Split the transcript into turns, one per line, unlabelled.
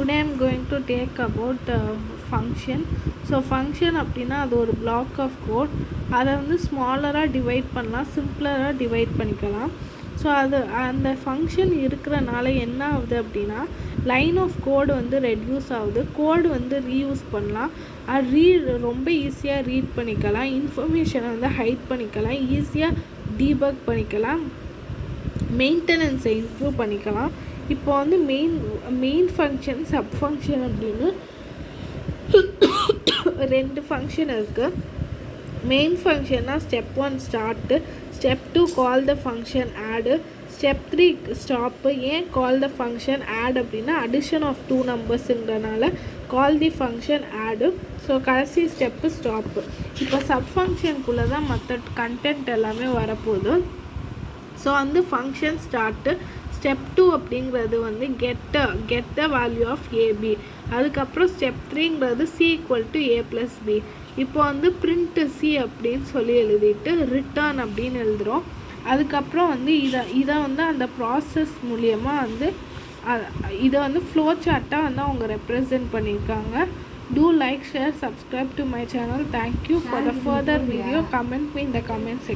Today I'm going to take about function. So function அப்படின்னா அது ஒரு block of code. அதை வந்து ஸ்மாலராக டிவைட் பண்ணலாம், சிம்பிளராக டிவைட் பண்ணிக்கலாம். ஸோ அது அந்த ஃபங்க்ஷன் இருக்கிறனால என்ன ஆகுது அப்படின்னா லைன் ஆஃப் கோடு வந்து ரெடியூஸ் ஆகுது, கோடு வந்து ரீயூஸ் பண்ணலாம், அது ரொம்ப ஈஸியாக ரீட் பண்ணிக்கலாம், இன்ஃபர்மேஷனை வந்து ஹைட் பண்ணிக்கலாம், ஈஸியாக டீபக் பண்ணிக்கலாம், மெயின்டெனன்ஸை இம்ப்ரூவ் பண்ணிக்கலாம். இப்போ வந்து மெயின் ஃபங்க்ஷன், சப் ஃபங்க்ஷன் அப்படின்னு ரெண்டு ஃபங்க்ஷன் இருக்குது. மெயின் ஃபங்க்ஷன்னா step 1 start, step 2 call the function add, step 3 stop. ஏன் கால் த ஃபங்க்ஷன் ஆட் அப்படின்னா அடிஷன் ஆஃப் 2 நம்பர்ஸுங்கிறனால call the function add. So கடைசி ஸ்டெப்பு ஸ்டாப்பு. இப்போ சப் ஃபங்க்ஷனுக்குள்ளே தான் மற்ற கண்டென்ட் எல்லாமே வரப்போகுது. ஸோ வந்து ஃபங்க்ஷன் ஸ்டார்ட்டு, ஸ்டெப் 2 அப்படிங்கிறது வந்து get the value of AB. அதுக்கப்புறம் ஸ்டெப் 3ங்கிறது C equal to A plus B. இப்போ வந்து பிரிண்ட் சி அப்படின்னு சொல்லி எழுதிட்டு ரிட்டர்ன் அப்படின்னு எழுதுகிறோம். அதுக்கப்புறம் வந்து இதை வந்து அந்த ப்ராசஸ் மூலியமாக வந்து இதை வந்து ஃப்ளோ சார்ட்டாக வந்து அவங்க ரெப்ரசன்ட் பண்ணியிருக்காங்க. Do like, share, subscribe to my channel. Thank you for the further video. Comment me in the comment section.